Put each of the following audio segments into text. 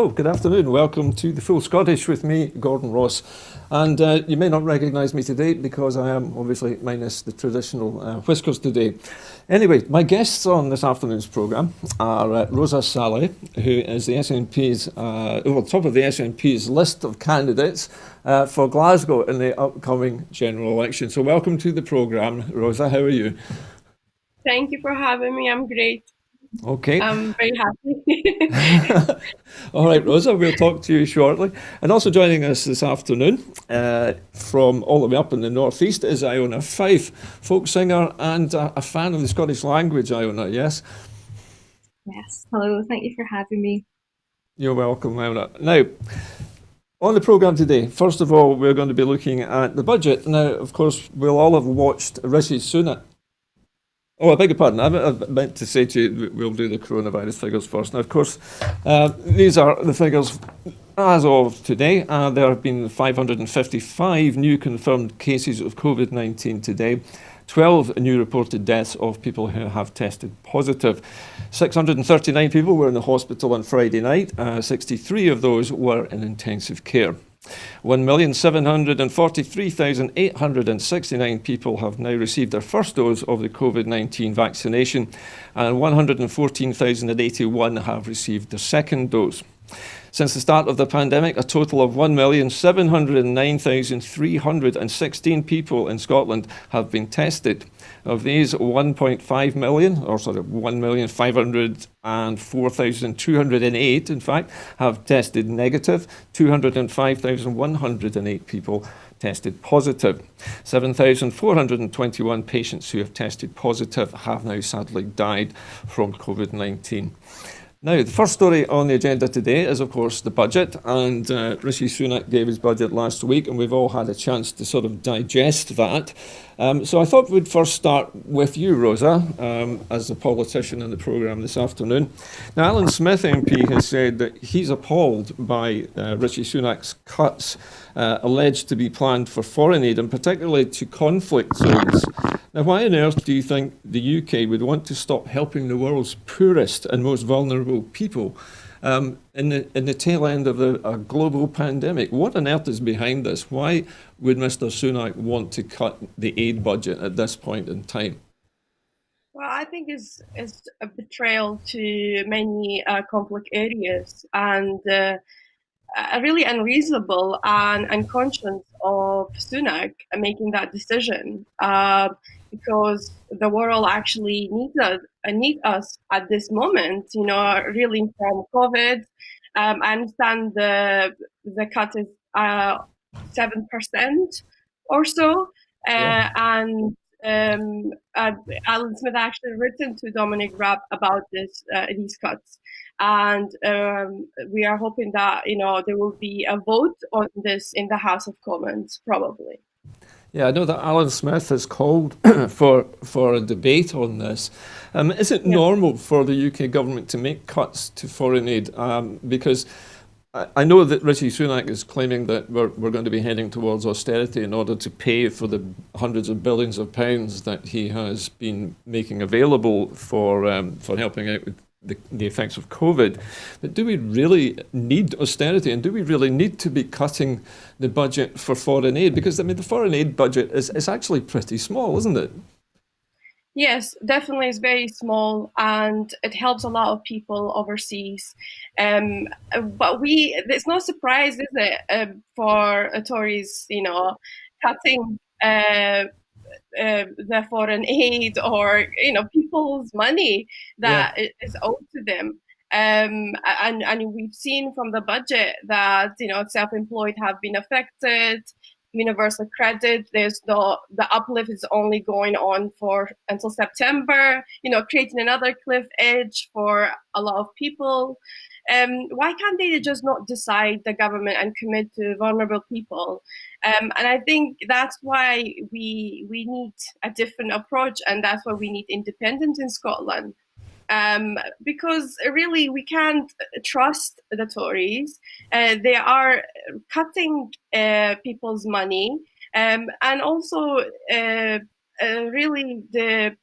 Hello, good afternoon. Welcome to the Full Scottish with me, Gordon Ross. And you may not recognise me today because I am obviously minus the traditional whiskers today. Anyway, my guests on this afternoon's programme are Roza, Salih, who is the SNP's, top of the SNP's list of candidates for Glasgow in the upcoming general election. So welcome to the programme, Roza. How are you? Thank you for having me. I'm great. Okay. I'm very happy. All right, Roza, we'll talk to you shortly. And also joining us this afternoon from all the way up in the northeast is Iona Fyfe, folk singer and a fan of the Scottish language, Iona, yes? Yes. Hello. Thank you for having me. You're welcome, Iona. Now, on the programme today, first of all, we're going to be looking at the budget. Now, of course, we'll all have watched Rishi Sunak. Oh, I beg your pardon. I meant to say to you, we'll do the coronavirus figures first. Now, of course, these are the figures as of today. There have been 555 new confirmed cases of COVID-19 today. 12 new reported deaths of people who have tested positive. 639 people were in the hospital on Friday night. 63 of those were in intensive care. 1,743,869 people have now received their first dose of the COVID-19 vaccination, and 114,081 have received their second dose. Since the start of the pandemic, a total of 1,709,316 people in Scotland have been tested. Of these, 1,504,208, in fact, have tested negative. 205,108 people tested positive. 7,421 patients who have tested positive have now sadly died from COVID-19. Now, the first story on the agenda today is, of course, the budget, and Rishi Sunak gave his budget last week, and we've all had a chance to sort of digest that. So I thought we'd first start with you, Roza, as a politician in the programme this afternoon. Now, Alan Smith MP has said that he's appalled by Rishi Sunak's cuts alleged to be planned for foreign aid, and particularly to conflict zones. Now, why on earth do you think the UK would want to stop helping the world's poorest and most vulnerable people in the tail end of a global pandemic? What on earth is behind this? Why would Mr. Sunak want to cut the aid budget at this point in time? Well, I think it's a betrayal to many conflict areas and really unreasonable and unconscious of Sunak making that decision because the world actually need us at this moment, reeling from COVID. I understand the cut is 7% or so, Yeah. and Alan Smith actually written to Dominic Raab about these cuts, and we are hoping that there will be a vote on this in the House of Commons probably. Yeah, I know that Alan Smith has called for a debate on this. Is it normal for the UK government to make cuts to foreign aid? Because I know that Rishi Sunak is claiming that we're going to be heading towards austerity in order to pay for the hundreds of billions of pounds that he has been making available for helping out with the effects of COVID. But do we really need austerity, and do we really need to be cutting the budget for foreign aid? Because, I mean, the foreign aid budget is actually pretty small, isn't it? Yes, definitely it's very small and it helps a lot of people overseas. But it's no surprise, is it, for Tories, cutting the foreign aid or people's money Yeah. that is owed to them. And we've seen from the budget that self-employed have been affected. Universal credit, the uplift is only going on for until September. Creating another cliff edge for a lot of people. Why can't they just not decide, the government, and commit to vulnerable people? And I think that's why we need a different approach, and that's why we need independence in Scotland. Because really we can't trust the Tories. They are cutting people's money, and also really the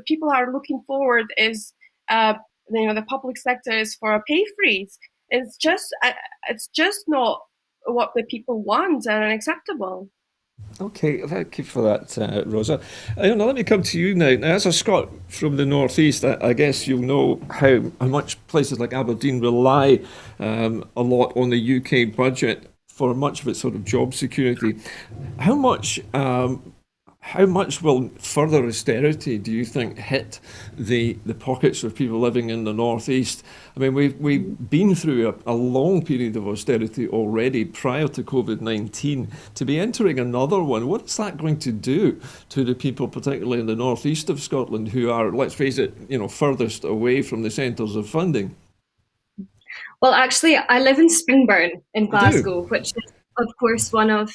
people are looking forward is the public sector is for a pay freeze. it's just not what the people want and unacceptable. Okay, thank you for that, Rosa. Iona, let me come to you now. Now, as a Scot from the northeast, I guess you'll know how much places like Aberdeen rely a lot on the UK budget for much of its sort of job security. How much how much will further austerity, do you think, hit the pockets of people living in the northeast? I mean, we've been through a long period of austerity already prior to COVID-19. To be entering another one, what is that going to do to the people, particularly in the northeast of Scotland, who are, let's face it, furthest away from the centres of funding? Well, actually, I live in Springburn in You do? Glasgow, which is, of course, one of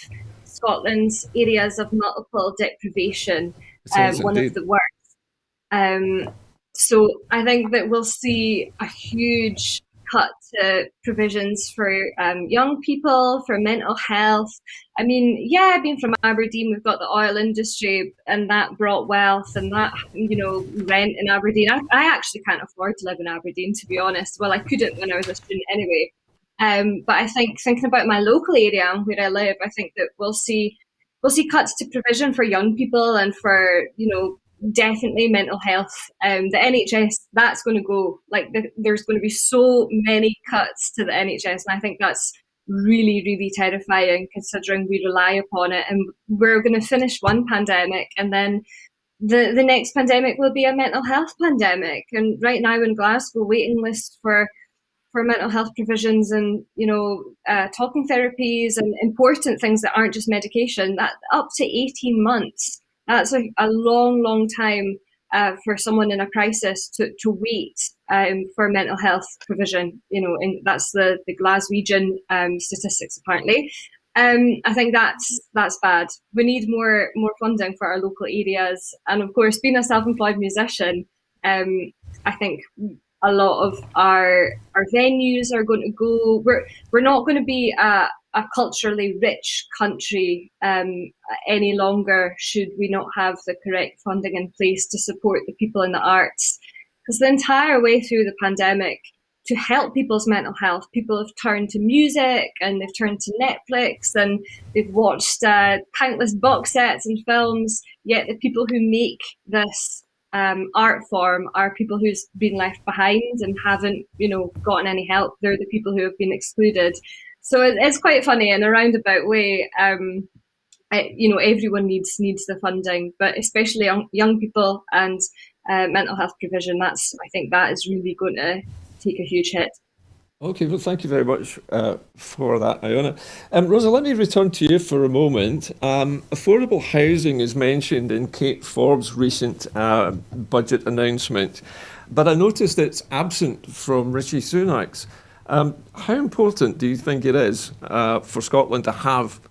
Scotland's areas of multiple deprivation, It is one of indeed. the worst. Um, so I think that we'll see a huge cut to provisions for young people, for mental health. I mean, yeah, being from Aberdeen, we've got the oil industry, and that brought wealth, and that, rent in Aberdeen. I actually can't afford to live in Aberdeen, to be honest. Well, I couldn't when I was a student anyway. But I think thinking about my local area and where I live, I think that we'll see cuts to provision for young people and for definitely mental health. The NHS, that's going to go there's going to be so many cuts to the NHS, and I think that's really, really terrifying considering we rely upon it, and we're going to finish one pandemic, and then the next pandemic will be a mental health pandemic. And right now in Glasgow, waiting lists for mental health provisions and talking therapies and important things that aren't just medication, that up to 18 months. That's a long time for someone in a crisis to wait for mental health provision. And that's the Glaswegian statistics apparently. I think that's bad. We need more funding for our local areas, and of course, being a self-employed musician, I think a lot of our venues are going to go. We're not going to be a culturally rich country any longer should we not have the correct funding in place to support the people in the arts. Because the entire way through the pandemic, to help people's mental health, people have turned to music and they've turned to Netflix and they've watched countless box sets and films. Yet the people who make this art form are people who's been left behind and haven't, gotten any help. They're the people who have been excluded. So it's quite funny in a roundabout way. Everyone needs the funding, but especially young people and mental health provision. I think that is really going to take a huge hit. Okay, well, thank you very much for that, Iona. Rosa, let me return to you for a moment. Affordable housing is mentioned in Kate Forbes' recent budget announcement, but I noticed it's absent from Rishi Sunak's. How important do you think it is for Scotland to have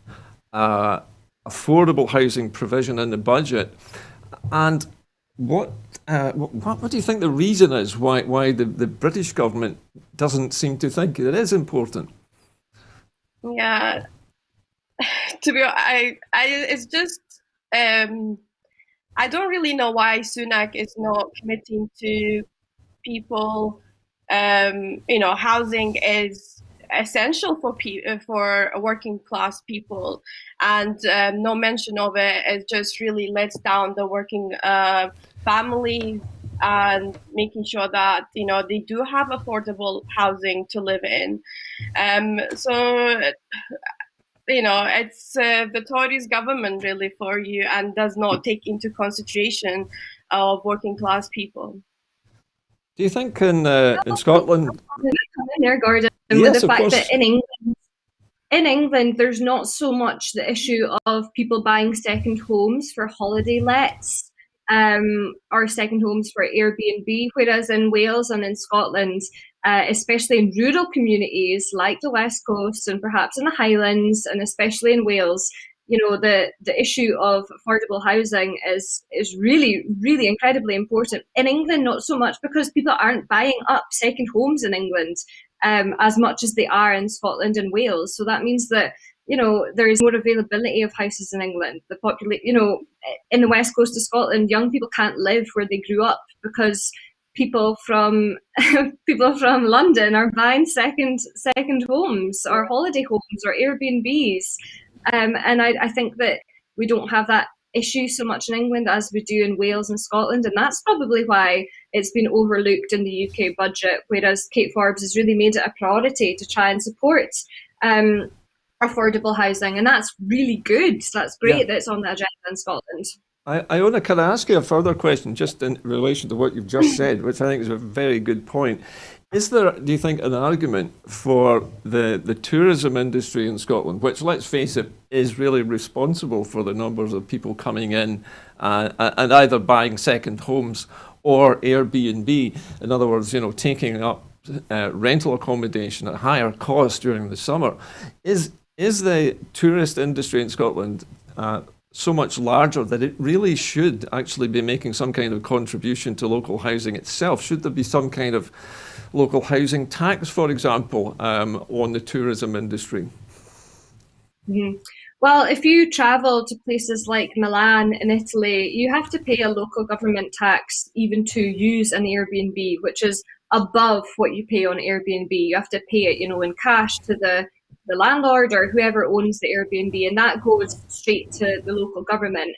affordable housing provision in the budget? And what do you think the reason is why the British government doesn't seem to think it is important? Yeah, to be it's just I don't really know why Sunak is not committing to people. Housing is essential for working class people, and no mention of it. It just really lets down the working families and making sure that they do have affordable housing to live in. So it's the Tories government really for you, and does not take into consideration of working class people. Do you think in Scotland? In there, Gordon, with the Yes, of fact course. that in England, there's not so much the issue of people buying second homes for holiday lets, or second homes for Airbnb, whereas in Wales and in Scotland, especially in rural communities like the West Coast and perhaps in the Highlands, and especially in Wales, the issue of affordable housing is really, really incredibly important. In England, not so much, because people aren't buying up second homes in England as much as they are in Scotland and Wales. So that means that there is more availability of houses in England. In the West Coast of Scotland, young people can't live where they grew up because people from people from London are buying second homes or holiday homes or Airbnbs, and I think that we don't have that issue so much in England as we do in Wales and Scotland, and that's probably why it's been overlooked in the UK budget. Whereas Kate Forbes has really made it a priority to try and support affordable housing, and that's really good. That's great that it's on the agenda in Scotland. Iona, can I ask you a further question just in relation to what you've just said, which I think is a very good point? Is there, do you think, an argument for the tourism industry in Scotland, which, let's face it, is really responsible for the numbers of people coming in and either buying second homes or Airbnb, in other words, taking up rental accommodation at higher cost during the summer? Is the tourist industry in Scotland so much larger that it really should actually be making some kind of contribution to local housing itself? Should there be some kind of local housing tax, for example, on the tourism industry? Mm-hmm. Well, if you travel to places like Milan in Italy, you have to pay a local government tax even to use an Airbnb, which is above what you pay on Airbnb. You have to pay it, in cash to the landlord or whoever owns the Airbnb, and that goes straight to the local government.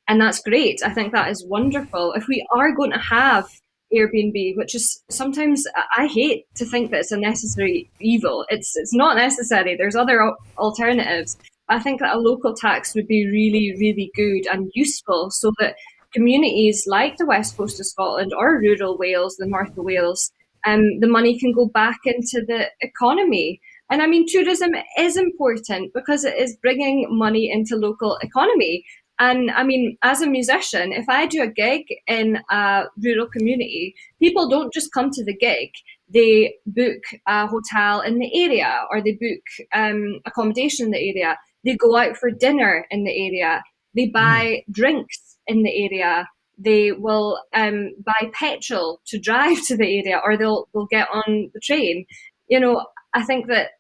And that's great. I think that is wonderful. If we are going to have Airbnb, which is sometimes, I hate to think that it's a necessary evil. It's not necessary. There's other alternatives. I think that a local tax would be really, really good and useful so that communities like the west coast of Scotland or rural Wales, the north of Wales, the money can go back into the economy. And I mean, tourism is important because it is bringing money into local economy. And I mean, as a musician, if I do a gig in a rural community, people don't just come to the gig. They book a hotel in the area, or they book accommodation in the area. They go out for dinner in the area. They buy drinks in the area. They will buy petrol to drive to the area, or they'll get on the train. I think that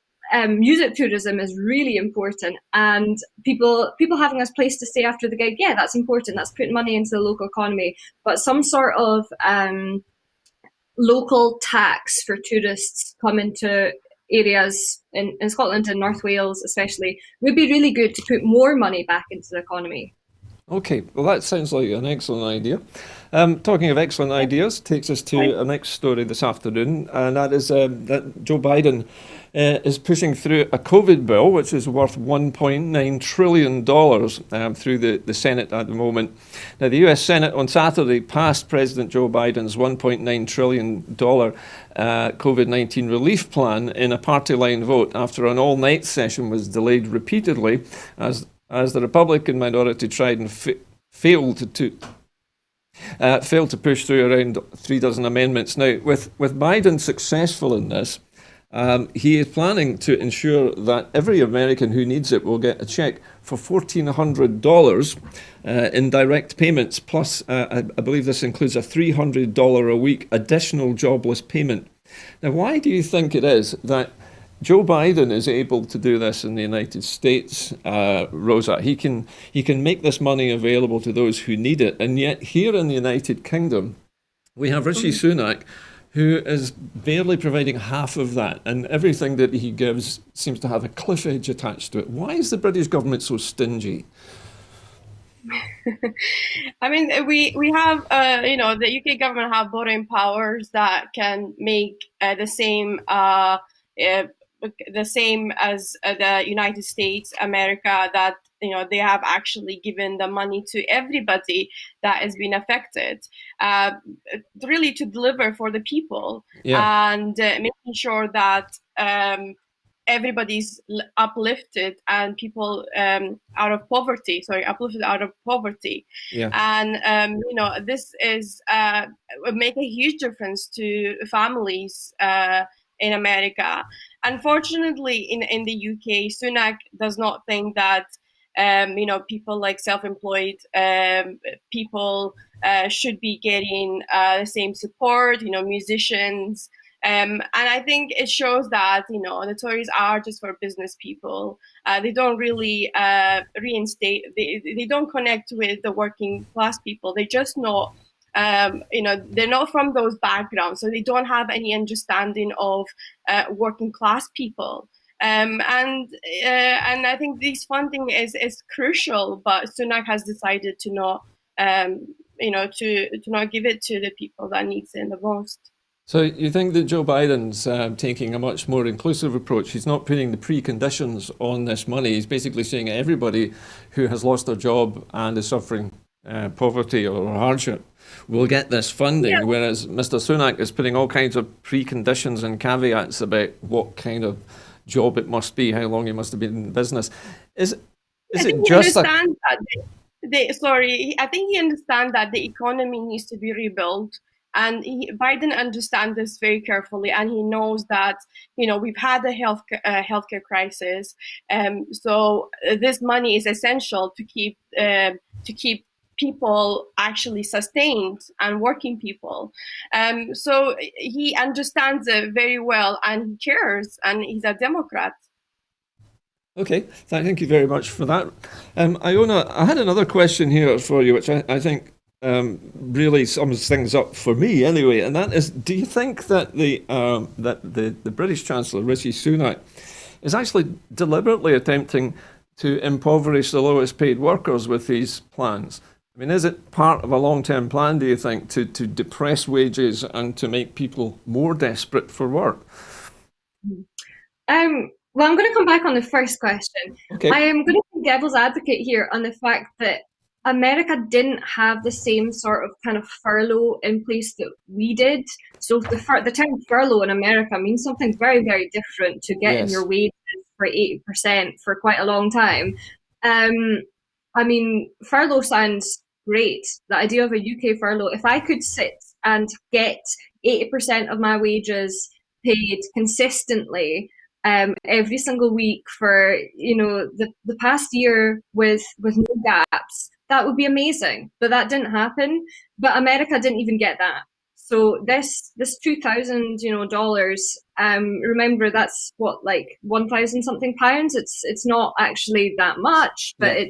music tourism is really important, and people having a place to stay after the gig, yeah, that's important. That's putting money into the local economy. But some sort of local tax for tourists coming to areas in Scotland and North Wales especially would be really good to put more money back into the economy. Okay, well, that sounds like an excellent idea. Talking of excellent ideas, takes us to our next story this afternoon, and that is that Joe Biden is pushing through a COVID bill, which is worth $1.9 trillion through the Senate at the moment. Now, the US Senate on Saturday passed President Joe Biden's $1.9 trillion COVID-19 relief plan in a party line vote after an all-night session was delayed repeatedly as the Republican minority tried and failed to push through around 36 amendments. Now, with Biden successful in this, he is planning to ensure that every American who needs it will get a check for $1,400 in direct payments, plus I believe this includes a $300 a week additional jobless payment. Now, why do you think it is that Joe Biden is able to do this in the United States, Roza? He can make this money available to those who need it, and yet here in the United Kingdom, we have Rishi Sunak, who is barely providing half of that, and everything that he gives seems to have a cliff edge attached to it. Why is the British government so stingy? I mean, we have, the UK government have borrowing powers that can make the same as the United States, America, that they have actually given the money to everybody that has been affected, really to deliver for the people, and making sure that everybody's uplifted and people uplifted out of poverty. And this is would make a huge difference to families in America. Unfortunately, in the UK, Sunak does not think that people like self-employed people should be getting the same support. Musicians. And I think it shows that the Tories are just for business people. They don't really reinstate. They don't connect with the working class people. They're just not They're not from those backgrounds, so they don't have any understanding of working class people. And I think this funding is crucial, but Sunak has decided to not, to not give it to the people that needs it the most. So you think that Joe Biden's taking a much more inclusive approach? He's not putting the preconditions on this money. He's basically saying everybody who has lost their job and is suffering poverty or hardship will get this funding, Yeah. whereas Mr. Sunak is putting all kinds of preconditions and caveats about what kind of job it must be, how long you must have been in business. Is I it think he just a understands that I think he understands that the economy needs to be rebuilt, and Biden understands this very carefully, and he knows that we've had a healthcare crisis, so this money is essential to keep people actually sustained and working people. So he understands it very well, and he cares, and he's a Democrat. Okay, thank you very much for that. Iona, I had another question here for you, which I think really sums things up for me anyway, and that is, do you think that the British Chancellor, Rishi Sunak, is actually deliberately attempting to impoverish the lowest paid workers with these plans? I mean, is it part of a long-term plan, do you think, to depress wages and to make people more desperate for work? Well, I'm going to come back on the first question. Okay. I am going to be devil's advocate here on the fact that America didn't have the same sort of kind of furlough in place that we did. So the term furlough in America means something very, very different to getting Yes. your wages for 80% for quite a long time. I mean, furlough sounds great. The idea of a UK furlough, if I could sit and get 80% of my wages paid consistently every single week for the past year with no gaps, that would be amazing. But that didn't happen. But America didn't even get that. So this $2,000 remember that's what, like 1,000 something pounds. It's not actually that much, but Yeah.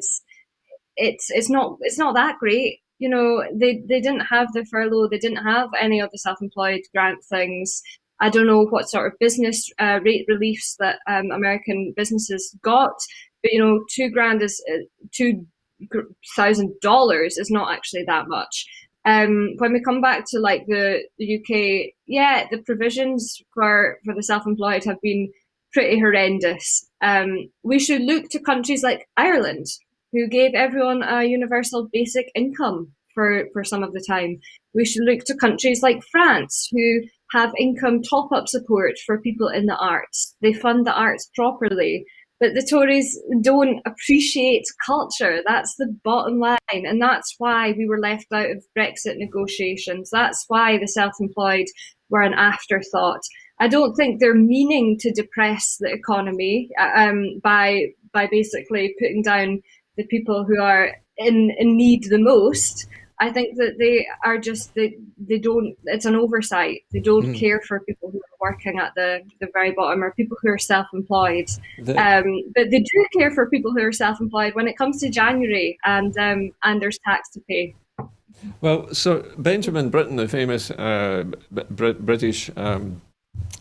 it's not that great. They didn't have the furlough. They didn't have any of the self-employed grant things. I don't know what sort of business rate reliefs that American businesses got, but $2,000 is $2,000 is not actually that much. When we come back to like the UK, yeah, the provisions for the self-employed have been pretty horrendous. We should look to countries like Ireland, who gave everyone a universal basic income for some of the time. We should look to countries like France, who have income top-up support for people in the arts. They fund the arts properly. But the Tories don't appreciate culture. That's the bottom line. And that's why we were left out of Brexit negotiations. That's why the self-employed were an afterthought. I don't think they're meaning to depress the economy by basically putting down the people who are in need the most. I think that they are just they don't. It's an oversight. They don't care for people who are working at the very bottom or people who are self-employed. But they do care for people who are self-employed when it comes to January and there's tax to pay. Well, so Benjamin Britten, the famous British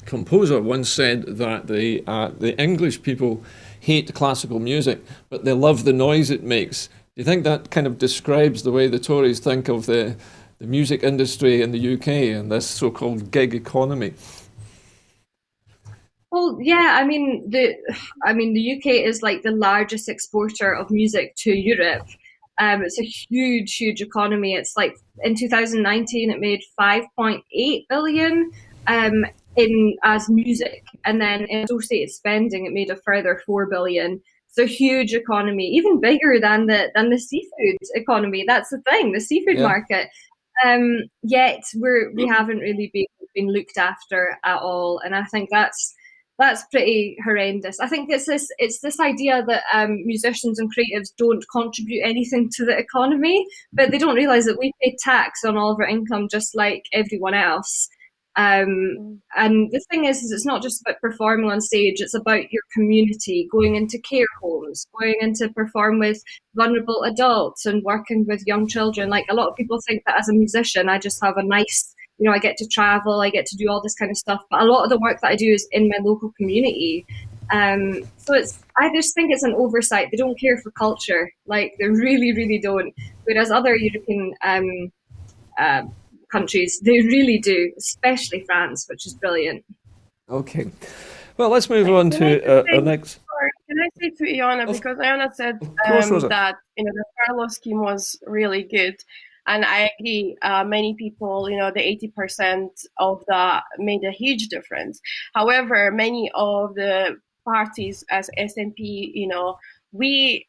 composer, once said that the English people hate classical music, but they love the noise it makes. Do you think that kind of describes the way the Tories think of the music industry in the UK and this so-called gig economy? Well, yeah, I mean the UK is like the largest exporter of music to Europe. It's a huge, huge economy. It's like in 2019 it made 5.8 billion in as music, and then in associated spending it made a further 4 billion. So huge economy, even bigger than the seafood economy. That's the thing, the seafood market. Yet we haven't really been looked after at all, and I think that's pretty horrendous. I think it's this idea that musicians and creatives don't contribute anything to the economy, but they don't realise that we pay tax on all of our income just like everyone else. And the thing is it's not just about performing on stage, it's about your community, going into care homes, going into perform with vulnerable adults and working with young children. Like, a lot of people think that as a musician, I just have a nice, I get to travel, I get to do all this kind of stuff. But a lot of the work that I do is in my local community. So I just think it's an oversight. They don't care for culture. Like, they really, really don't. Whereas other European countries, they really do, especially France, which is brilliant. Okay. Well, let's move on to our next. Can I say to Iona, because Iona said that the furlough scheme was really good, and I agree. Many people, the 80% of that made a huge difference. However, many of the parties as SNP, we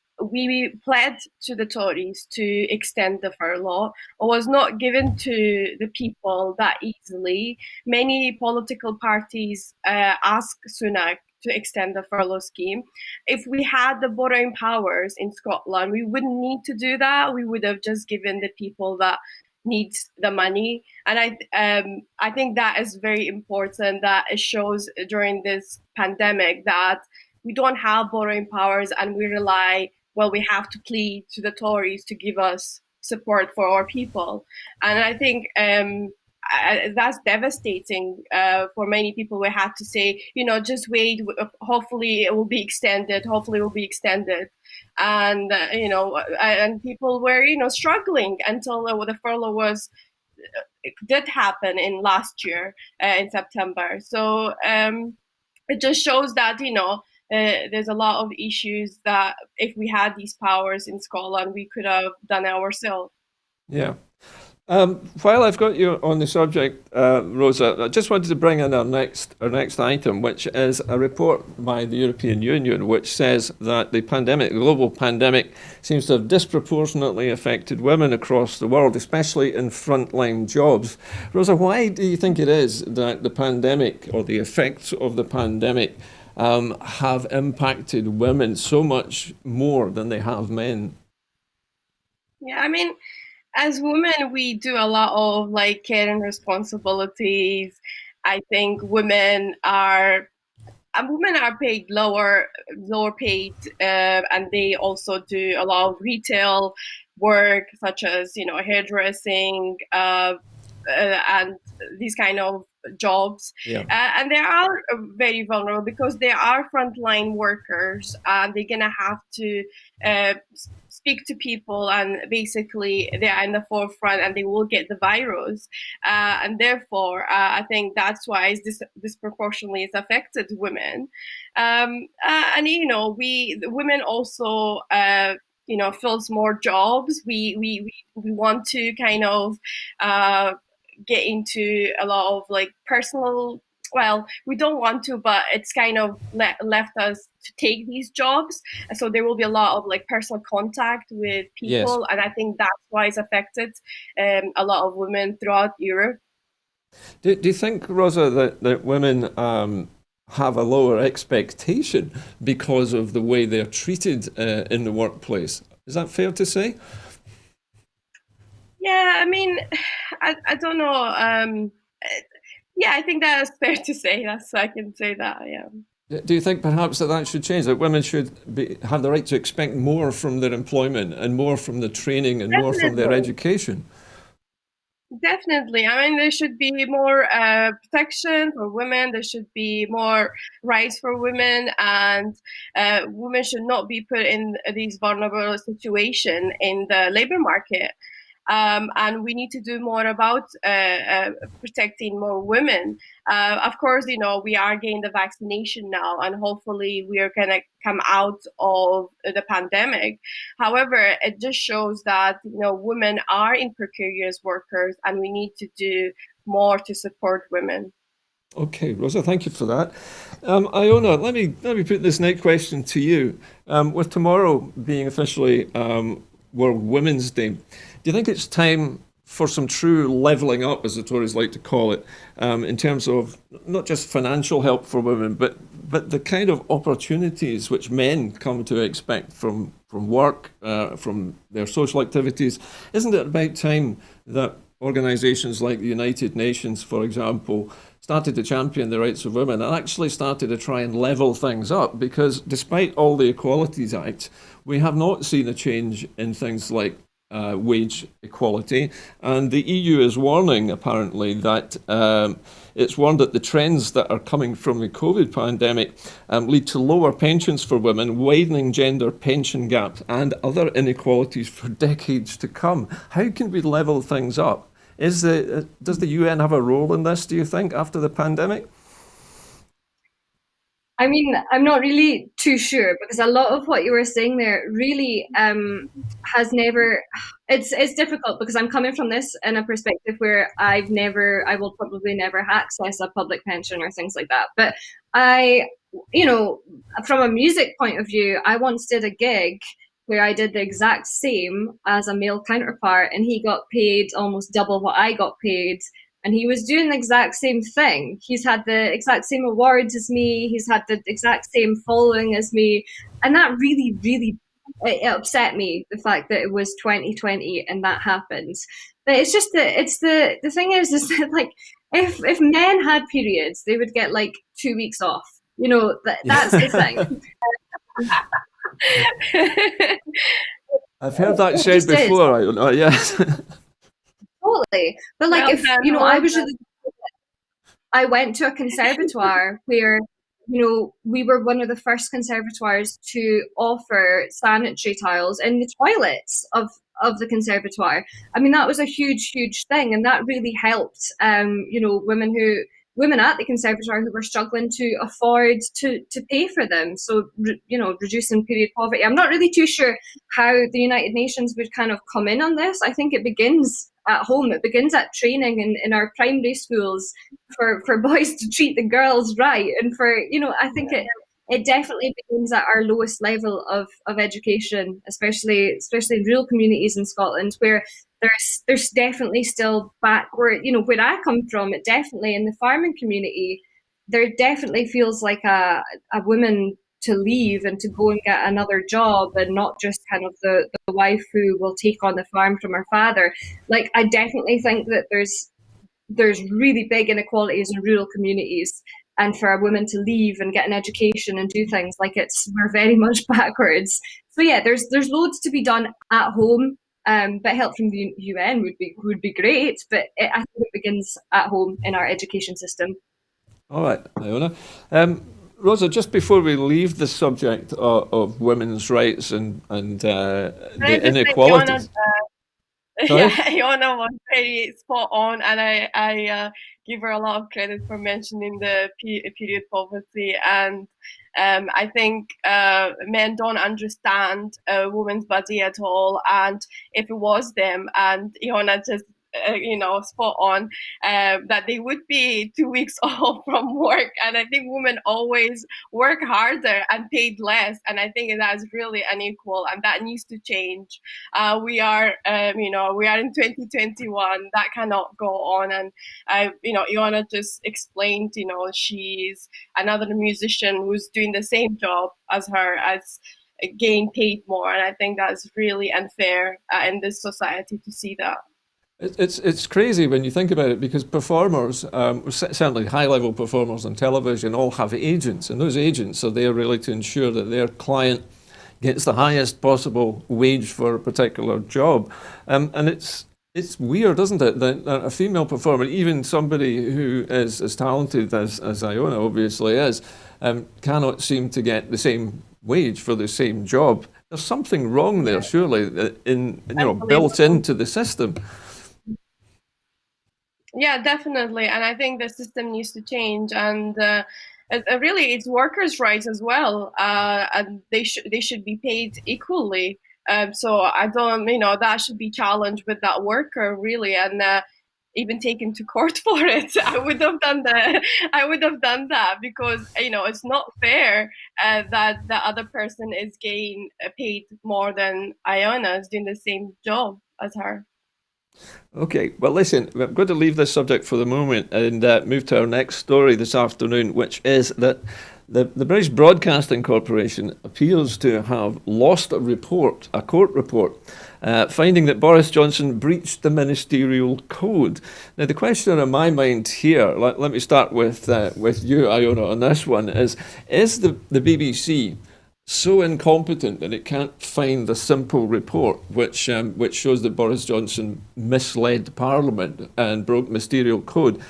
pled to the Tories to extend the furlough. It was not given to the people that easily. Many political parties asked Sunak to extend the furlough scheme. If we had the borrowing powers in Scotland, we wouldn't need to do that. We would have just given the people that need the money. And I think that is very important, that it shows during this pandemic that we don't have borrowing powers and we have to plead to the Tories to give us support for our people. And I think that's devastating for many people. We had to say, just wait, hopefully it will be extended, And, and people were, struggling until the furlough did happen in last year in September. So it just shows that, there's a lot of issues that if we had these powers in Scotland, we could have done ourselves. Yeah. While I've got you on the subject, Roza, I just wanted to bring in our next item, which is a report by the European Union, which says that the global pandemic, seems to have disproportionately affected women across the world, especially in frontline jobs. Roza, why do you think it is that the pandemic, or the effects of the pandemic, have impacted women so much more than they have men? Yeah, I mean, as women, we do a lot of care and responsibilities. I think women are paid lower paid, and they also do a lot of retail work, such as hairdressing and these kind of jobs. Yeah. And they are very vulnerable because they are frontline workers, and they're gonna have to speak to people, and basically they are in the forefront, and they will get the virus, and therefore I think that's why it's disproportionately it's affected women, and the women also fills more jobs. We want to kind of get into a lot of personal, well, we don't want to, but it's kind of left us to take these jobs. So there will be a lot of personal contact with people. Yes. And I think that's why it's affected a lot of women throughout Europe. Do you think, Roza, that women have a lower expectation because of the way they're treated in the workplace? Is that fair to say? Yeah, I mean, I don't know. Yeah, I think that is fair to say. I can say that, yeah. Do you think perhaps that should change, that women should have the right to expect more from their employment and more from the training and more from their education? Definitely. I mean, there should be more protection for women. There should be more rights for women, and women should not be put in these vulnerable situations in the labor market. And we need to do more about protecting more women. Of course, we are getting the vaccination now, and hopefully we are going to come out of the pandemic. However, it just shows that, women are in precarious workers, and we need to do more to support women. Okay, Roza, thank you for that. Iona, let me put this next question to you. With tomorrow being officially World Women's Day, do you think it's time for some true levelling up, as the Tories like to call it, in terms of not just financial help for women, but the kind of opportunities which men come to expect from work, from their social activities? Isn't it about time that organisations like the United Nations, for example, started to champion the rights of women and actually started to try and level things up, because despite all the Equalities Act, we have not seen a change in things like wage equality. And the EU is warning, apparently, that it's warned that the trends that are coming from the COVID pandemic lead to lower pensions for women, widening gender pension gaps, and other inequalities for decades to come. How can we level things up? Does the UN have a role in this, do you think, after the pandemic? I mean, I'm not really too sure, because a lot of what you were saying there really has never. It's difficult because I'm coming from this in a perspective where I will probably never access a public pension or things like that. But from a music point of view, I once did a gig where I did the exact same as a male counterpart, and he got paid almost double what I got paid. And he was doing the exact same thing. He's had the exact same awards as me. He's had the exact same following as me. And that really, really, it upset me, the fact that it was 2020 and that happened. But it's just that the thing is that, like, if men had periods, they would get like 2 weeks off. That's the thing. I've heard that said before, Iona, yes. Totally. But like, I went to a conservatoire where, we were one of the first conservatoires to offer sanitary towels in the toilets of the conservatoire. I mean, that was a huge, huge thing. And that really helped, women at the conservatoire who were struggling to afford to pay for them. So, reducing period poverty. I'm not really too sure how the United Nations would kind of come in on this. I think it begins at home. It begins at training in our primary schools for boys to treat the girls right. And I think it definitely begins at our lowest level of education, especially in rural communities in Scotland, where there's definitely still backward, where I come from, it definitely in the farming community, there definitely feels like a woman to leave and to go and get another job, and not just kind of the wife who will take on the farm from her father. Like, I definitely think that there's really big inequalities in rural communities, and for a woman to leave and get an education and do things, like, we're very much backwards. So yeah, there's loads to be done at home, but help from the UN would be great. But I think it begins at home in our education system. All right, Iona. Roza, just before we leave the subject of women's rights and the inequalities. Iona was very spot on, and I give her a lot of credit for mentioning the period poverty. And I think men don't understand a woman's body at all. And if it was them, and Iona just spot on, that they would be 2 weeks off from work. And I think women always work harder and paid less. And I think that's really unequal, and that needs to change. We are in 2021. That cannot go on. And Iona just explained, she's another musician who's doing the same job as her, as getting paid more. And I think that's really unfair in this society to see that. It's crazy when you think about it, because performers, certainly high-level performers on television, all have agents, and those agents are there really to ensure that their client gets the highest possible wage for a particular job. And it's weird, isn't it, that a female performer, even somebody who is as talented as Iona obviously is, cannot seem to get the same wage for the same job. There's something wrong there, surely, built into the system. Yeah, definitely. And I think the system needs to change. And really, it's workers' rights as well. And they should be paid equally. So I don't, that should be challenged with that worker, really, and even taken to court for it. I would have done that because, it's not fair that the other person is getting paid more than Iona is doing the same job as her. Okay, well, listen, I'm going to leave this subject for the moment and move to our next story this afternoon, which is that the British Broadcasting Corporation appears to have lost a court report, finding that Boris Johnson breached the ministerial code. Now, the question in my mind here, let me start with you, Iona, on this one, is the BBC so incompetent that it can't find the simple report which shows that Boris Johnson misled Parliament and broke ministerial code?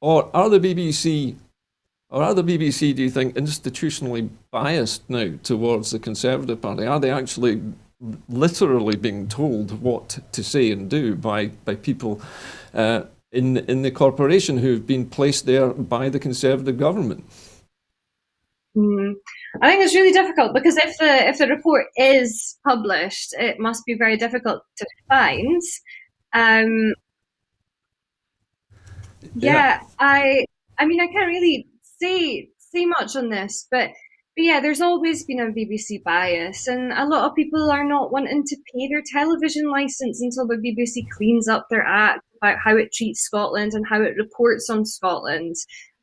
Or are the BBC, do you think, institutionally biased now towards the Conservative Party? Are they actually literally being told what to say and do by people in the corporation who've been placed there by the Conservative government? I think it's really difficult because if the report is published, it must be very difficult to find. I mean, I can't really say much on this, but yeah, there's always been a BBC bias, and a lot of people are not wanting to pay their television license until the BBC cleans up their act about how it treats Scotland and how it reports on Scotland.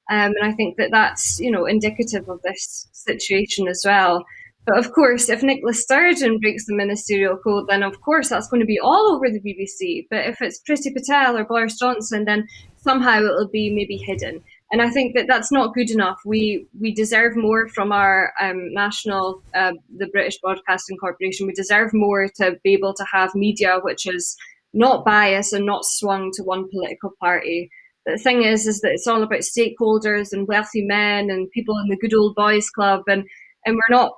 And I think that that's, indicative of this situation as well. But of course, if Nicola Sturgeon breaks the ministerial code, then of course that's going to be all over the BBC. But if it's Priti Patel or Boris Johnson, then somehow it'll be maybe hidden. And I think that that's not good enough. We deserve more from our national, the British Broadcasting Corporation. We deserve more to be able to have media which is not biased and not swung to one political party. The thing is that it's all about stakeholders and wealthy men and people in the good old boys club, and we're not.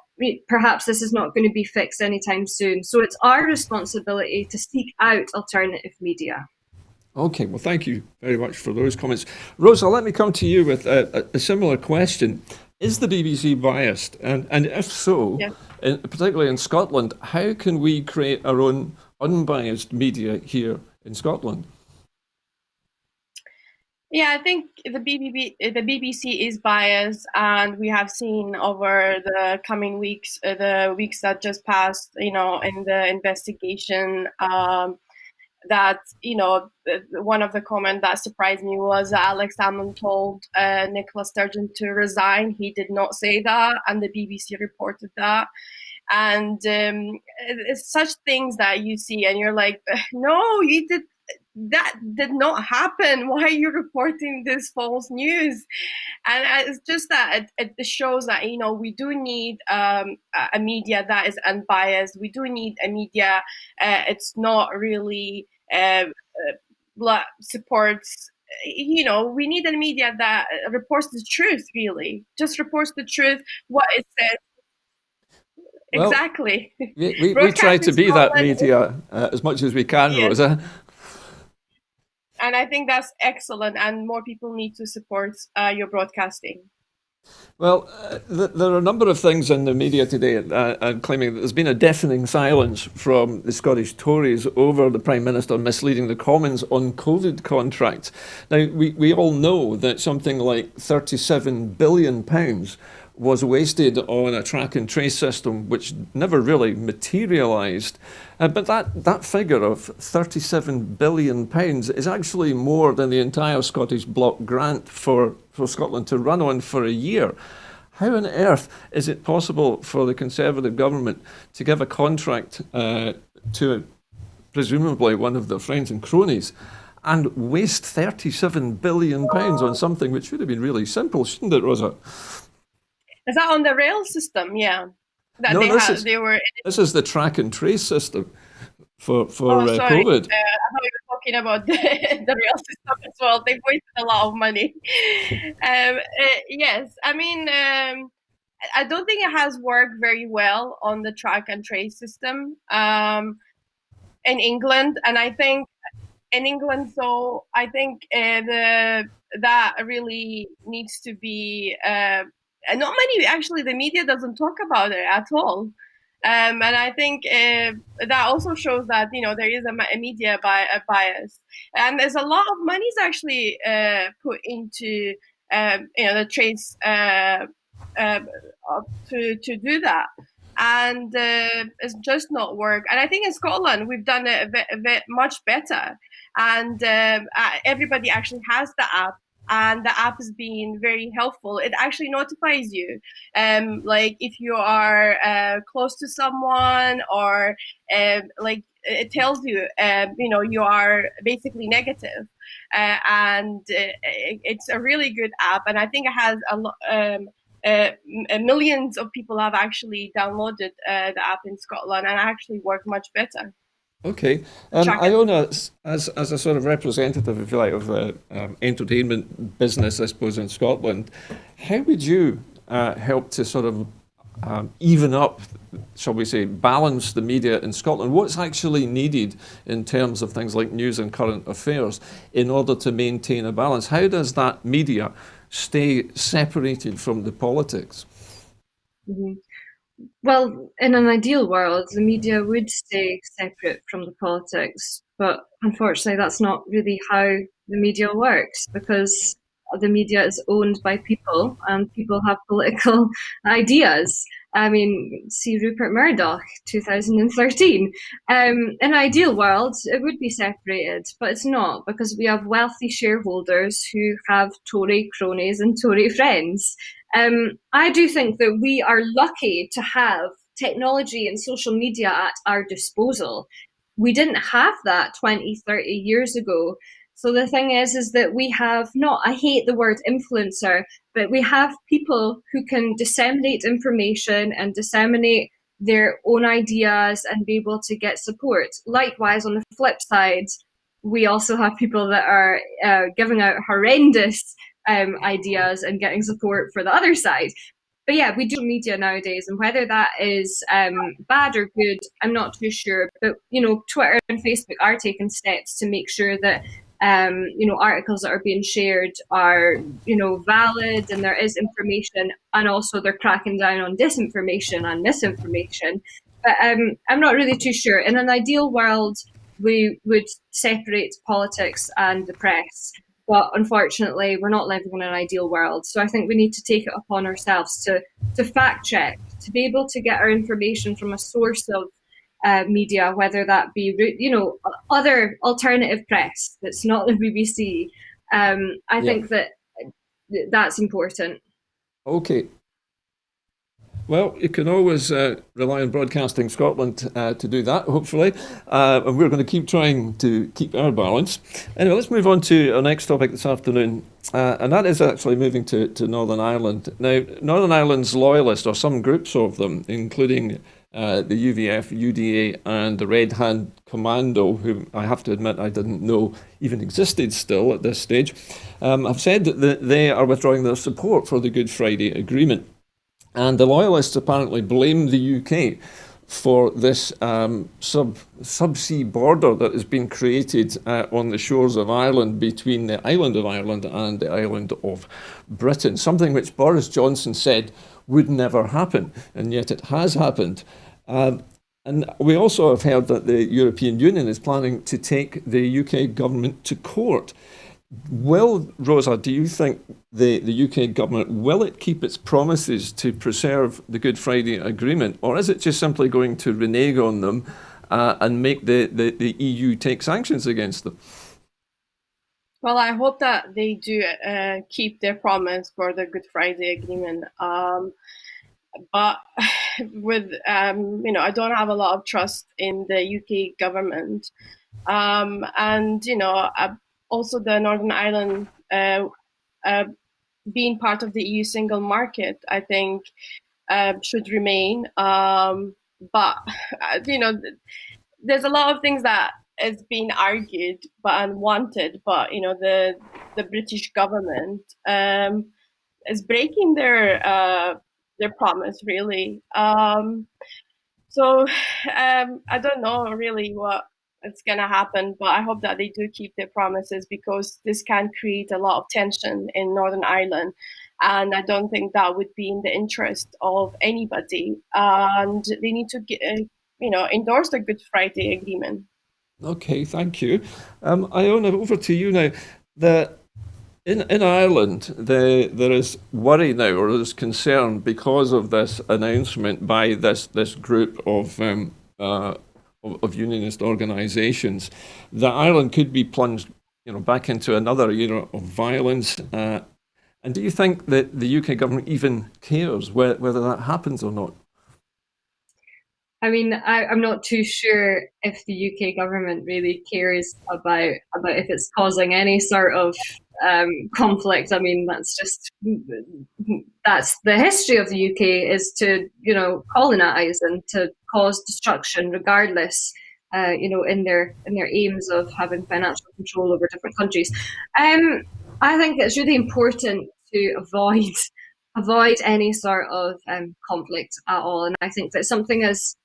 Perhaps this is not going to be fixed anytime soon. So it's our responsibility to seek out alternative media. Okay, well, thank you very much for those comments. Roza, let me come to you with a similar question. Is the BBC biased? And if so, yeah. Particularly in Scotland, how can we create our own unbiased media here in Scotland? Yeah, I think the BBC is biased, and we have seen over the coming weeks, the weeks that just passed, in the investigation, that, one of the comments that surprised me was that Alex Salmond told Nicola Sturgeon to resign. He did not say that, and the BBC reported that. And it's such things that you see, and you're like, no, you did. That did not happen. Why are you reporting this false news? And it's just that it shows that, we do need a media that is unbiased. We do need a media. It's not really supports. We need a media that reports the truth. Really, just reports the truth. What it says. Well, exactly. We try to be that media as much as we can, yes. Roza. And I think that's excellent, and more people need to support your broadcasting. Well, there are a number of things in the media today claiming that there's been a deafening silence from the Scottish Tories over the Prime Minister misleading the Commons on COVID contracts. Now, we all know that something like £37 billion was wasted on a track and trace system which never really materialised. But that figure of £37 billion is actually more than the entire Scottish Bloc grant for Scotland to run on for a year. How on earth is it possible for the Conservative government to give a contract to presumably one of their friends and cronies and waste £37 billion on something which should have been really simple, shouldn't it, Roza? Is that on the rail system? Yeah. That no, this is the track and trace system for sorry. COVID. I thought you were talking about the rail system as well. They've wasted a lot of money. Yes. I mean, I don't think it has worked very well on the track and trace system in England. And I think in England, so I think that really needs to be... not many, actually, the media doesn't talk about it at all. And I think that also shows that, there is a media bias. And there's a lot of money is actually put into, the trace to do that. And it's just not work. And I think in Scotland, we've done it a bit much better. And everybody actually has the app. And the app has been very helpful. It actually notifies you, like if you are close to someone, or like it tells you, you are basically negative, and it's a really good app, and I think it has millions of people have actually downloaded the app in Scotland, and actually work much better. Okay. Track it. Iona, as a sort of representative, if you like, of the entertainment business, I suppose, in Scotland, how would you help to sort of even up, shall we say, balance the media in Scotland? What's actually needed in terms of things like news and current affairs in order to maintain a balance? How does that media stay separated from the politics? Mhm. Well, in an ideal world, the media would stay separate from the politics, but unfortunately, that's not really how the media works because the media is owned by people and people have political ideas. I mean, see Rupert Murdoch, 2013. In an ideal world, it would be separated, but it's not because we have wealthy shareholders who have Tory cronies and Tory friends. I do think that we are lucky to have technology and social media at our disposal. We didn't have that 20, 30 years ago. So the thing is that we have not, I hate the word influencer, but we have people who can disseminate information and disseminate their own ideas and be able to get support. Likewise, on the flip side, we also have people that are giving out horrendous ideas and getting support for the other side. But yeah, we do media nowadays, and whether that is bad or good, I'm not too sure. But Twitter and Facebook are taking steps to make sure that articles that are being shared are valid and there is information, and also they're cracking down on disinformation and misinformation. But I'm not really too sure. In an ideal world, we would separate politics and the press. But unfortunately, we're not living in an ideal world. So I think we need to take it upon ourselves to fact check, to be able to get our information from a source of media, whether that be other alternative press that's not the BBC. I think that that's important. Okay. Well, you can always rely on Broadcasting Scotland to do that, hopefully. And we're going to keep trying to keep our balance. Anyway, let's move on to our next topic this afternoon. And that is actually moving to Northern Ireland. Now, Northern Ireland's loyalists, or some groups of them, including the UVF, UDA, and the Red Hand Commando, who I have to admit I didn't know even existed still at this stage, have said that they are withdrawing their support for the Good Friday Agreement. And the loyalists apparently blame the UK for this subsea border that has been created on the shores of Ireland between the island of Ireland and the island of Britain, something which Boris Johnson said would never happen, and yet it has happened. And we also have heard that the European Union is planning to take the UK government to court. Well, Roza, do you think the UK government, will it keep its promises to preserve the Good Friday Agreement, or is it just simply going to renege on them and make the EU take sanctions against them? Well, I hope that they do keep their promise for the Good Friday Agreement. But with, I don't have a lot of trust in the UK government. Also the Northern Ireland being part of the EU single market, I think should remain. But there's a lot of things that is being argued but unwanted. But the British government is breaking their promise, really. So I don't know really what it's going to happen, but I hope that they do keep their promises, because this can create a lot of tension in Northern Ireland, and I don't think that would be in the interest of anybody. And they need to endorse the Good Friday Agreement. Okay, thank you. Iona, over to you now. In Ireland, there is worry now, or there's concern because of this announcement by this group of unionist organisations that Ireland could be plunged, back into another era of violence. And do you think that the UK government even cares whether that happens or not? I mean, I'm not too sure if the UK government really cares about if it's causing any sort of conflict. I mean, that's the history of the UK, is to colonize and to cause destruction, regardless. In their aims of having financial control over different countries. I think it's really important to avoid any sort of conflict at all, and I think that something as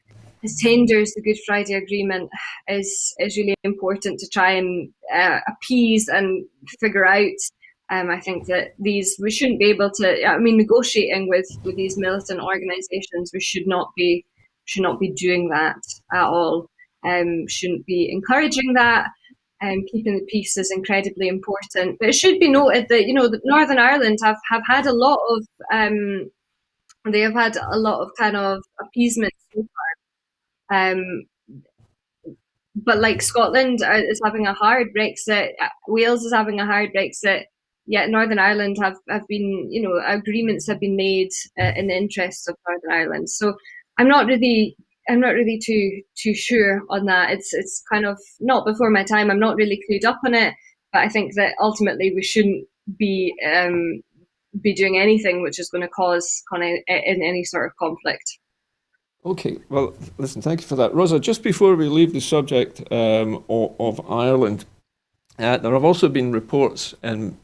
tender as the Good Friday Agreement is really important to try and appease and figure out. I think that we shouldn't be able to. I mean, negotiating with these militant organisations, we should not be doing that at all. Shouldn't be encouraging that. Keeping the peace is incredibly important. But it should be noted that that Northern Ireland have had a lot of they have had a lot of kind of appeasement so far. But like Scotland is having a hard Brexit, Wales is having a hard Brexit. Yet Northern Ireland have been, agreements have been made in the interests of Northern Ireland. So I'm not really too sure on that. It's kind of not before my time. I'm not really clued up on it, but I think that ultimately we shouldn't be doing anything which is going to cause any sort of conflict. Okay, well, listen, thank you for that. Roza, just before we leave the subject of Ireland, there have also been reports, and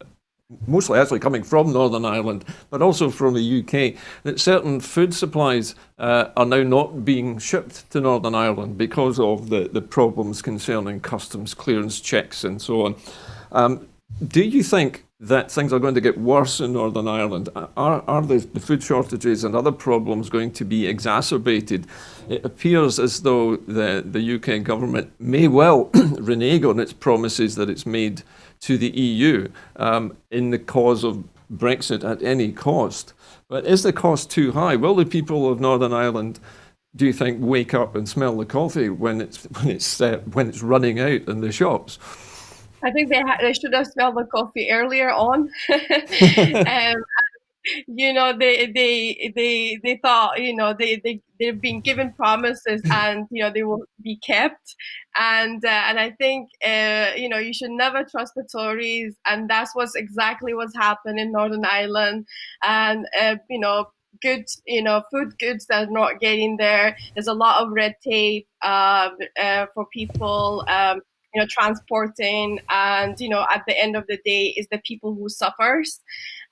mostly actually coming from Northern Ireland, but also from the UK, that certain food supplies are now not being shipped to Northern Ireland because of the problems concerning customs clearance checks and so on. Do you think that things are going to get worse in Northern Ireland? Are the food shortages and other problems going to be exacerbated? It appears as though the UK government may well renege on its promises that it's made to the EU in the cause of Brexit at any cost. But is the cost too high? Will the people of Northern Ireland, do you think, wake up and smell the coffee when it's running out in the shops? I think they should have smelled the coffee earlier on. They thought, they've been given promises, and they will be kept. And I think you should never trust the Tories, and that's exactly what's happened in Northern Ireland. And food goods that are not getting there. There's a lot of red tape for people. Transporting, and at the end of the day is the people who suffers,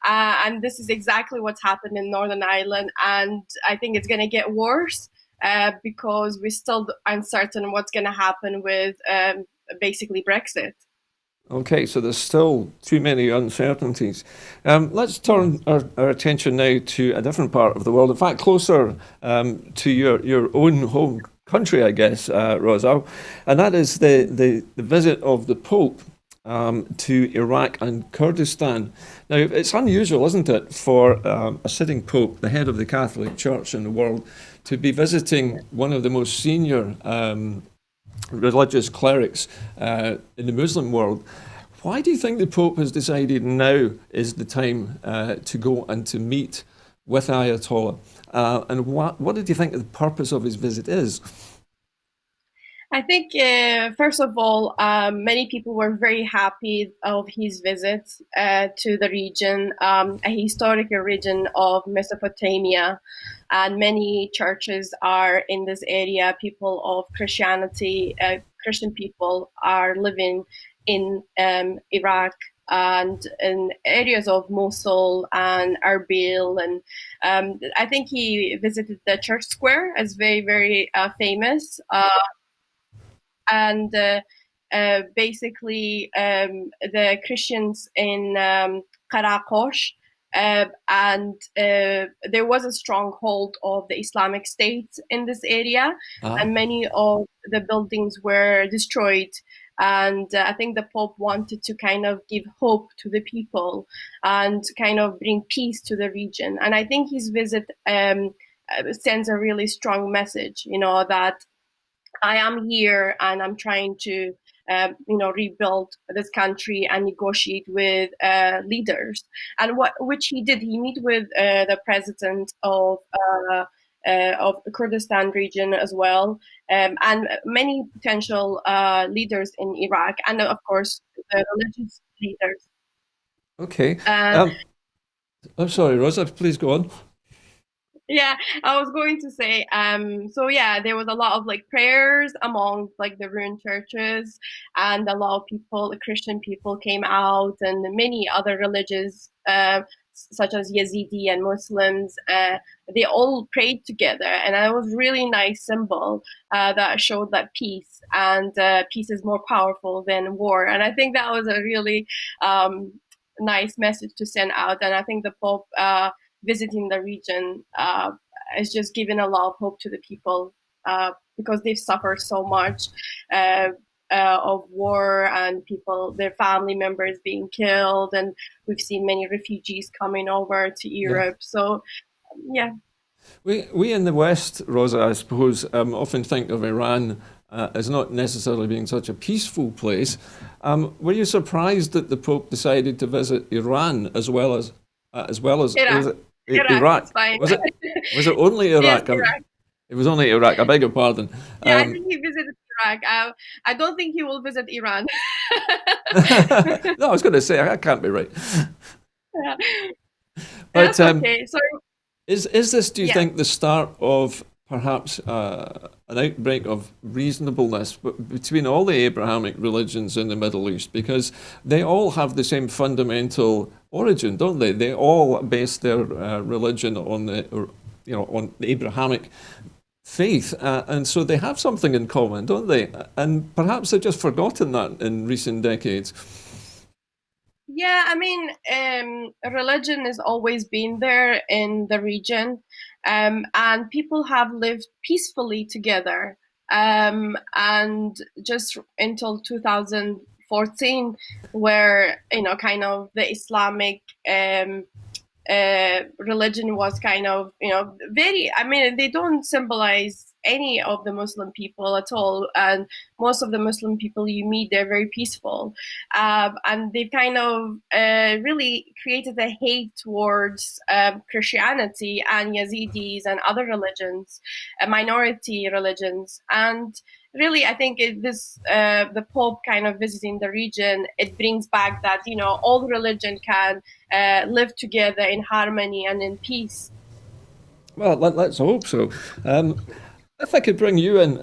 and this is exactly what's happened in Northern Ireland, and I think it's going to get worse because we're still uncertain what's going to happen with basically Brexit. Okay, so there's still too many uncertainties. Let's turn our attention now to a different part of the world, in fact closer to your own home country, I guess, Roza, and that is the visit of the Pope to Iraq and Kurdistan. Now, it's unusual, isn't it, for a sitting Pope, the head of the Catholic Church in the world, to be visiting one of the most senior religious clerics in the Muslim world. Why do you think the Pope has decided now is the time to go and to meet with Ayatollah? And what did you think the purpose of his visit is? I think, first of all, many people were very happy of his visit to the region, a historical region of Mesopotamia, and many churches are in this area. People of Christianity, Christian people are living in Iraq and in areas of Mosul and Erbil, and I think he visited the church square, as very, very famous. And basically the Christians in Karakosh, and there was a stronghold of the Islamic State in this area, and many of the buildings were destroyed. And I think the Pope wanted to kind of give hope to the people and kind of bring peace to the region. And I think his visit sends a really strong message, that I am here and I'm trying to, rebuild this country and negotiate with leaders. And which he did. He met with the president of of the Kurdistan region as well, and many potential leaders in Iraq, and of course the religious leaders. Okay. Uh, I'm sorry, Rosa, please go on. yeah, I was going to say, so yeah, there was a lot of like prayers among like the ruined churches, and a lot of people, the Christian people came out, and many other religions, such as Yazidi and Muslims, they all prayed together, and it was really nice symbol that showed that peace, and peace is more powerful than war, and I think that was a really nice message to send out, and I think the Pope visiting the region is just giving a lot of hope to the people because they've suffered so much of war and people, their family members being killed, and we've seen many refugees coming over to Europe. Yeah. So, yeah. We in the West, Rosa, I suppose, often think of Iran as not necessarily being such a peaceful place. Were you surprised that the Pope decided to visit Iran as well as Iraq. Iraq? It's fine. Was it only Yes, Iraq? Iraq. It was only Iraq. I beg your pardon. Yeah, I think he visited Iraq. I don't think he will visit Iran. No, I was going to say I can't be right. Yeah. But That's okay. So, is this, do you yeah. think, the start of perhaps an outbreak of reasonableness between all the Abrahamic religions in the Middle East? Because they all have the same fundamental origin, don't they? They all base their religion on on the Abrahamic faith, and so they have something in common, don't they? And perhaps they've just forgotten that in recent decades. Yeah, I mean, religion has always been there in the region, and people have lived peacefully together. And just until 2014, where kind of the Islamic religion was kind of very. I mean, they don't symbolize any of the Muslim people at all, and most of the Muslim people you meet, they're very peaceful, and they've kind of really created a hate towards Christianity and Yazidis and other religions, minority religions, and really I think the Pope kind of visiting the region, it brings back that all religion can live together in harmony and in peace. Well, let's hope so. If I could bring you in,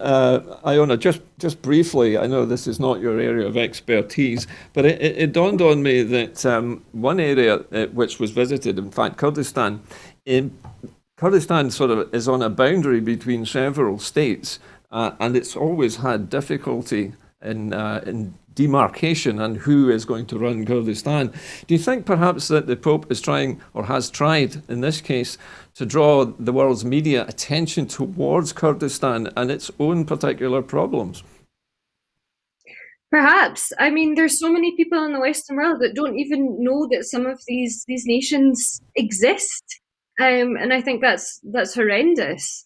Iona, just briefly, I know this is not your area of expertise, but it dawned on me that one area which was visited, in fact, Kurdistan sort of is on a boundary between several states, and it's always had difficulty in demarcation and who is going to run Kurdistan. Do you think perhaps that the Pope is trying, or has tried in this case, to draw the world's media attention towards Kurdistan and its own particular problems? Perhaps. I mean, there's so many people in the Western world that don't even know that some of these nations exist, and I think that's horrendous.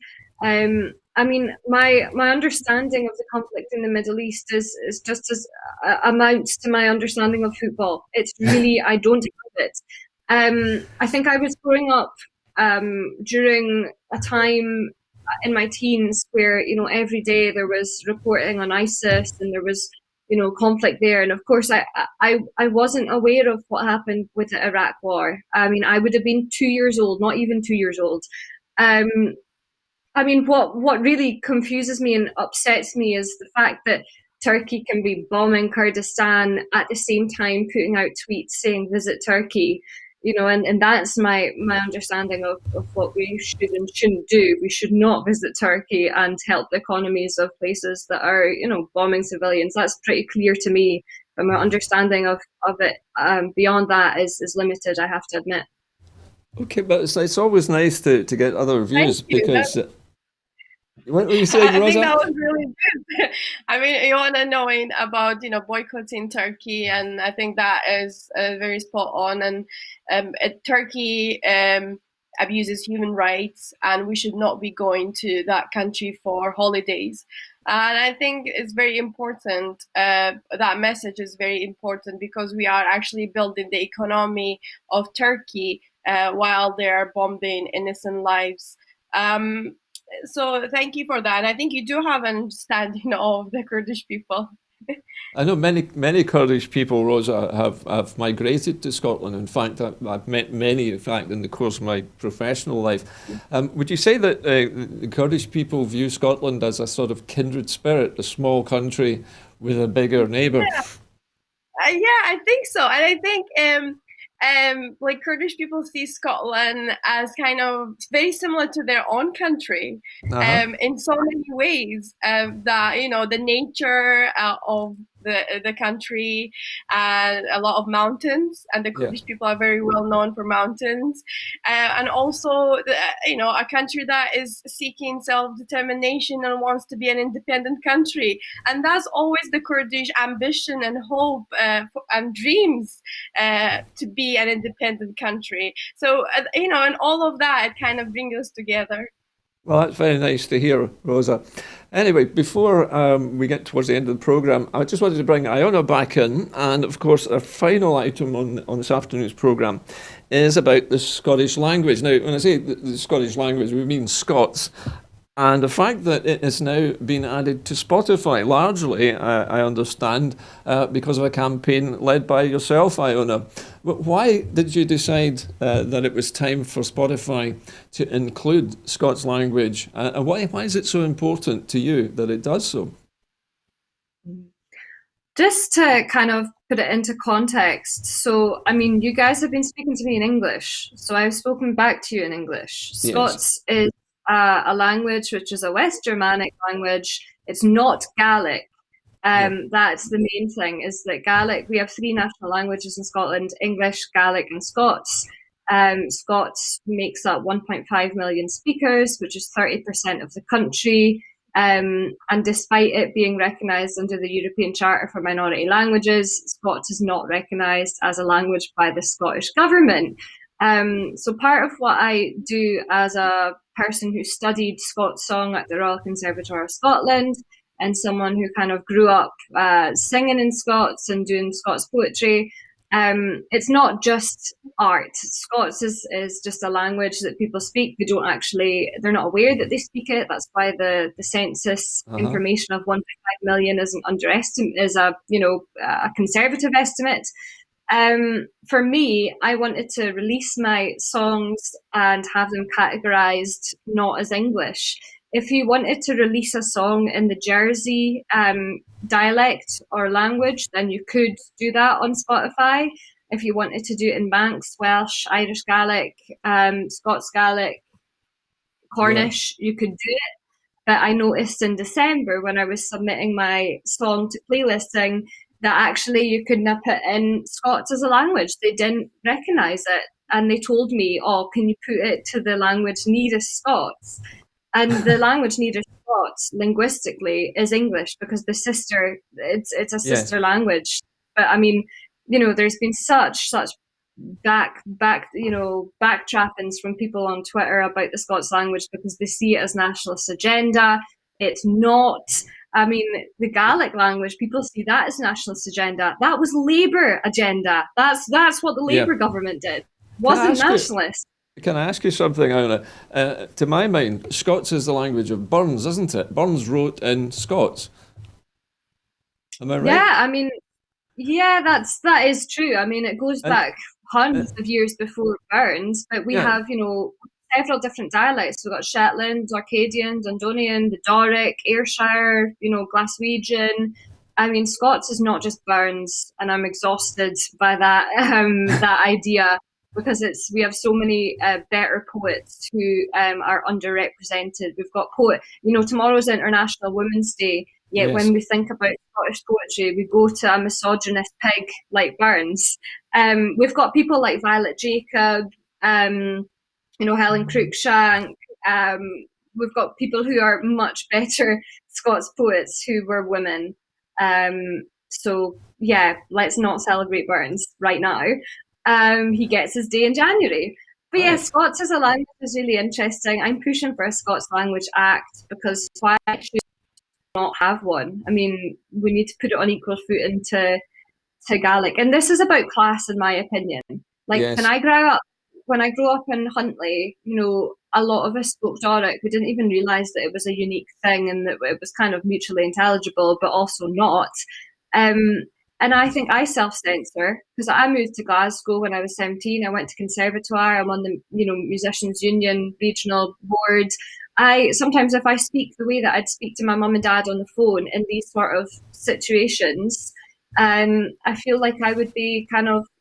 I mean, my understanding of the conflict in the Middle East is just as amounts to my understanding of football. It's really, I don't have it. I think I was growing up during a time in my teens where every day there was reporting on ISIS and there was conflict there, and of course I wasn't aware of what happened with the Iraq war. I mean, I would have been 2 years old, not even 2 years old. I mean, what really confuses me and upsets me is the fact that Turkey can be bombing Kurdistan at the same time putting out tweets saying visit Turkey, and that's my understanding of what we should and shouldn't do. We should not visit Turkey and help the economies of places that are, bombing civilians. That's pretty clear to me, but my understanding of it beyond that is limited, I have to admit. Okay, but it's always nice to get other Thank views you. because what were you saying, I think Rosa? that was really good. I mean, Iona knowing about boycotting Turkey, and I think that is very spot on. And Turkey abuses human rights, and we should not be going to that country for holidays. And I think it's very important. That message is very important because we are actually building the economy of Turkey while they are bombing innocent lives. So thank you for that. I think you do have an understanding of the Kurdish people. I know many Kurdish people, Rosa, have migrated to Scotland. In fact, I've met many, in fact, in the course of my professional life. Would you say that the Kurdish people view Scotland as a sort of kindred spirit, a small country with a bigger neighbour? Yeah, I think so, and I think like Kurdish people see Scotland as kind of very similar to their own country, Uh-huh. in so many ways. That the nature of the country, and a lot of mountains, and the Yeah. Kurdish people are very well known for mountains, and also a country that is seeking self-determination and wants to be an independent country, and that's always the Kurdish ambition and hope, and dreams, to be an independent country. So and all of that, it kind of brings us together. Well, that's very nice to hear, Rosa. Anyway, before we get towards the end of the programme, I just wanted to bring Iona back in. And of course, our final item on this afternoon's programme is about the Scottish language. Now, when I say the Scottish language, we mean Scots. And the fact that it has now been added to Spotify, largely, I understand, because of a campaign led by yourself, Iona. But why did you decide that it was time for Spotify to include Scots language? And why is it so important to you that it does so? Just to kind of put it into context, so I mean, you guys have been speaking to me in English, so I've spoken back to you in English. Yes. Scots is a language which is a West Germanic language. It's not Gaelic. Yeah. That's the main thing, is that Gaelic, we have three national languages in Scotland: English, Gaelic, and Scots. Scots makes up 1.5 million speakers, which is 30% of the country. And despite it being recognised under the European Charter for Minority Languages, Scots is not recognised as a language by the Scottish Government. So part of what I do as a person who studied Scots song at the Royal Conservatoire of Scotland, and someone who kind of grew up singing in Scots and doing Scots poetry, it's not just art. Scots is just a language that people speak. They're not aware that they speak it. That's why the census Uh-huh. information of 1.5 million is a conservative estimate. For me, I wanted to release my songs and have them categorized not as English. If you wanted to release a song in the Jersey dialect or language, then you could do that on Spotify. If you wanted to do it in Manx, Welsh, Irish Gaelic, Scots Gaelic, Yeah. Cornish, you could do it. But I noticed in December when I was submitting my song to playlisting that actually you couldn't put in Scots as a language. They didn't recognise it. And they told me, oh, can you put it to the language nearest Scots? And the language nearest Scots linguistically is English, because it's a Yes. sister language. But I mean, there's been such backtrappings from people on Twitter about the Scots language because they see it as nationalist agenda. It's not. I mean, the Gaelic language, people see that as nationalist agenda. That was Labour agenda. That's what the Yeah. Labour government did. It Can I wasn't ask you? nationalist. Can I ask you something, Iona? To my mind, Scots is the language of Burns, isn't it? Burns wrote in Scots. Am I right? Yeah, I mean, yeah, that is true. I mean, it goes And back uh, hundreds of years before Burns, but we yeah, have, several different dialects. We've got Shetland, Orcadian, Dundonian, the Doric, Ayrshire, Glaswegian. I mean, Scots is not just Burns, and I'm exhausted by that that idea, because we have so many better poets who are underrepresented. We've got tomorrow's International Women's Day. Yet yes, when we think about Scottish poetry, we go to a misogynist pig like Burns. We've got people like Violet Jacob, Helen Cruikshank. Um, we've got people who are much better Scots poets who were women. So yeah, let's not celebrate Burns right now. He gets his day in January. But yeah, right. Scots as a language is really interesting. I'm pushing for a Scots Language Act, because why should not have one? I mean, we need to put it on equal footing to Gaelic. And this is about class, in my opinion. Like, when Yes, I grew up, when I grew up in Huntly, a lot of us spoke Doric. We didn't even realise that it was a unique thing and that it was kind of mutually intelligible, but also not. And I think I self-censor because I moved to Glasgow when I was 17. I went to conservatoire. I'm on the Musicians Union regional board. Sometimes if I speak the way that I'd speak to my mum and dad on the phone in these sort of situations, I feel like I would be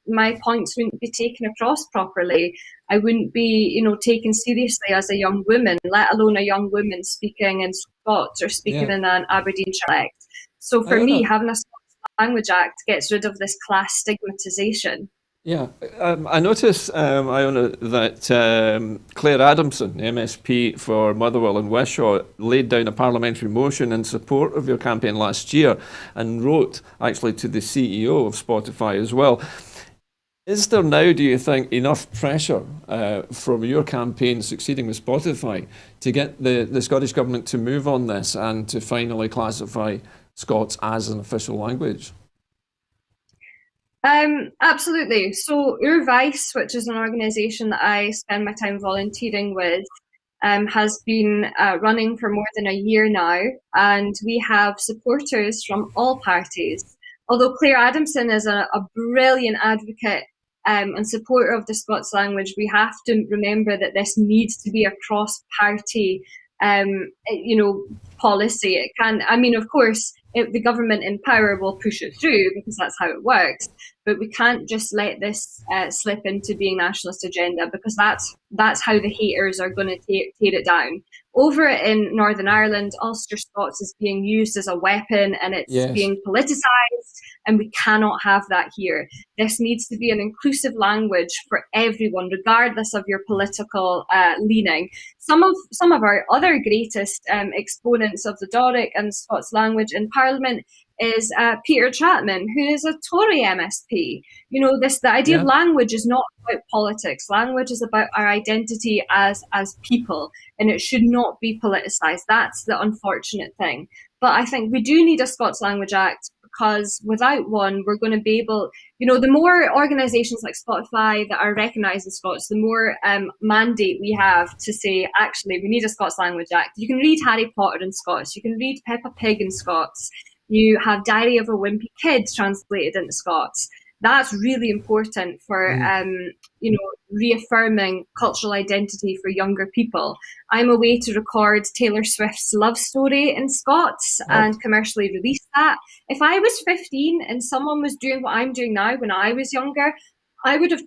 my points wouldn't be taken across properly. I wouldn't be, taken seriously as a young woman, let alone a young woman speaking in Scots or speaking in an Aberdeen dialect. So for me, having a Scots Language Act gets rid of this class stigmatisation. Yeah, I noticed, Iona, that Claire Adamson, MSP for Motherwell and Wishaw, laid down a parliamentary motion in support of your campaign last year and wrote actually to the CEO of Spotify as well. Is there now, do you think, enough pressure from your campaign succeeding with Spotify to get the Scottish Government to move on this and to finally classify Scots as an official language? Absolutely. So Vice, which is an organisation that I spend my time volunteering with, has been running for more than a year now, and we have supporters from all parties. Although Claire Adamson is a brilliant advocate and supporter of the Scots language, we have to remember that this needs to be a cross-party policy. It can, of course, the government in power will push it through because that's how it works. But we can't just let this slip into being nationalist agenda because that's how the haters are going to tear it down. Over in Northern Ireland, Ulster Scots is being used as a weapon and it's being politicised, and we cannot have that here. This needs to be an inclusive language for everyone, regardless of your political leaning. Some of our other greatest exponents of the Doric and Scots language in Parliament is Peter Chapman, who is a Tory MSP. The idea of language is not about politics. Language is about our identity as people, and it should not be politicised. That's the unfortunate thing. But I think we do need a Scots Language Act because without one, we're going to be able, the more organisations like Spotify that are recognised as Scots, the more mandate we have to say, actually, we need a Scots Language Act. You can read Harry Potter in Scots. You can read Peppa Pig in Scots. You have Diary of a Wimpy Kid translated into Scots. That's really important for, reaffirming cultural identity for younger people. I'm away to record Taylor Swift's Love Story in Scots and commercially release that. If I was 15 and someone was doing what I'm doing now when I was younger, I would have,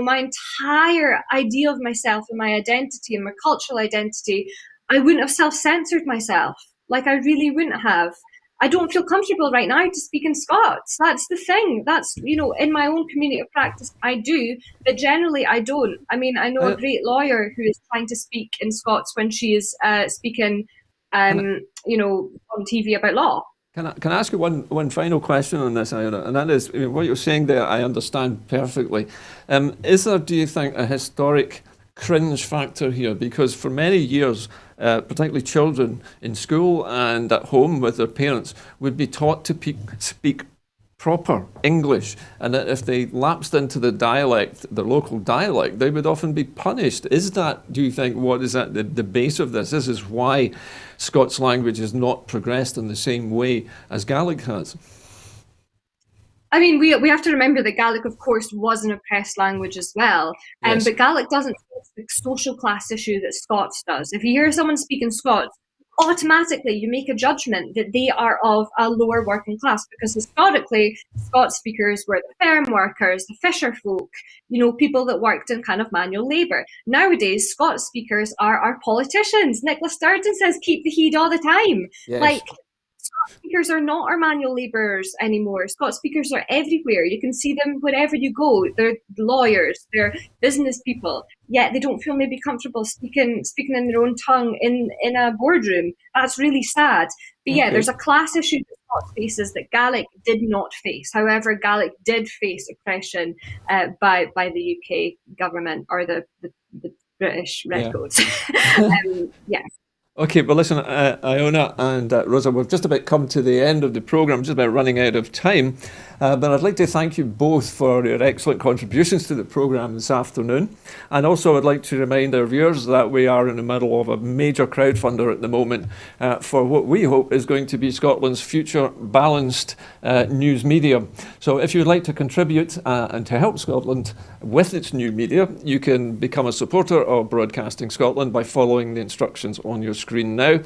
my entire idea of myself and my identity and my cultural identity, I wouldn't have self-censored myself. Like I really wouldn't have. I don't feel comfortable right now to speak in Scots. That's the thing. That's, in my own community of practice, I do, but generally I don't. I know a great lawyer who is trying to speak in Scots when she is speaking, on TV about law. Can I ask you one final question on this, Iona? And that is, what you're saying there, I understand perfectly. Is there, do you think, a historic cringe factor here? Because for many years, particularly children in school and at home with their parents, would be taught to speak proper English, and that if they lapsed into the local dialect, they would often be punished. Is that, do you think, what is at the base of this? This is why Scots language has not progressed in the same way as Gaelic has. We have to remember that Gaelic, of course, was an oppressed language as well. But Gaelic doesn't face the social class issue that Scots does. If you hear someone speaking Scots, automatically you make a judgment that they are of a lower working class because historically Scots speakers were the farm workers, the fisher folk, people that worked in kind of manual labour. Nowadays, Scots speakers are our politicians. Nicola Sturgeon says, keep the heed all the time. Yes. Scots speakers are not our manual labourers anymore. Scots speakers are everywhere. You can see them wherever you go. They're lawyers, they're business people, yet they don't feel maybe comfortable speaking in their own tongue in a boardroom. That's really sad. But there's a class issue that Scots faces that Gaelic did not face. However, Gaelic did face oppression by the UK government or the British records. Okay, but listen, Iona and Roza, we've just about come to the end of the programme, just about running out of time. But I'd like to thank you both for your excellent contributions to the programme this afternoon. And also I'd like to remind our viewers that we are in the middle of a major crowdfunder at the moment for what we hope is going to be Scotland's future balanced news media. So if you'd like to contribute and to help Scotland with its new media, you can become a supporter of Broadcasting Scotland by following the instructions on your screen now.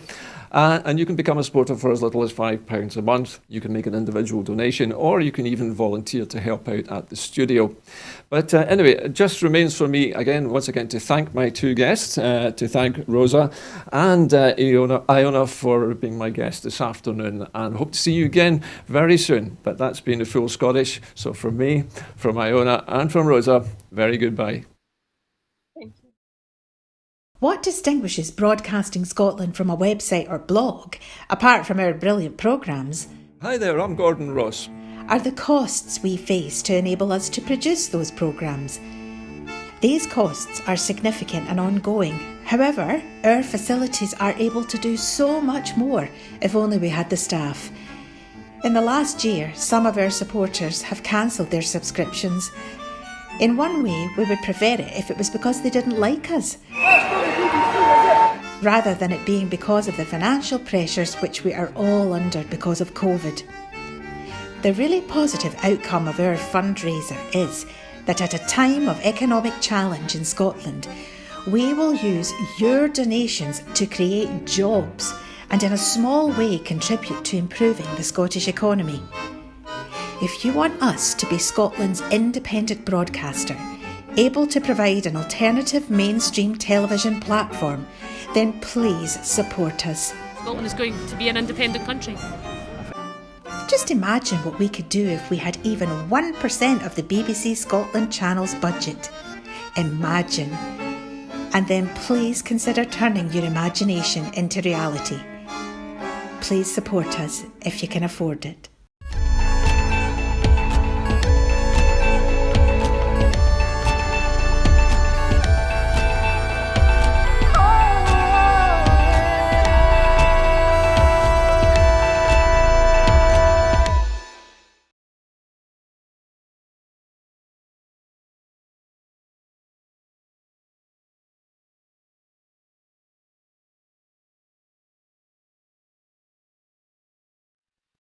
And you can become a supporter for as little as £5 a month. You can make an individual donation, or you can even volunteer to help out at the studio. But anyway, it just remains for me, once again, to thank my two guests, to thank Roza and Iona for being my guest this afternoon, and hope to see you again very soon. But that's been the Full Scottish. So from me, from Iona, and from Roza, very goodbye. Thank you. What distinguishes Broadcasting Scotland from a website or blog, apart from our brilliant programmes? Hi there, I'm Gordon Ross. Are the costs we face to enable us to produce those programmes. These costs are significant and ongoing. However, our facilities are able to do so much more if only we had the staff. In the last year, some of our supporters have cancelled their subscriptions. In one way, we would prefer it if it was because they didn't like us, rather than it being because of the financial pressures which we are all under because of COVID. The really positive outcome of our fundraiser is that at a time of economic challenge in Scotland, we will use your donations to create jobs and in a small way contribute to improving the Scottish economy. If you want us to be Scotland's independent broadcaster, able to provide an alternative mainstream television platform, then please support us. Scotland is going to be an independent country. Just imagine what we could do if we had even 1% of the BBC Scotland channel's budget. Imagine. And then please consider turning your imagination into reality. Please support us if you can afford it.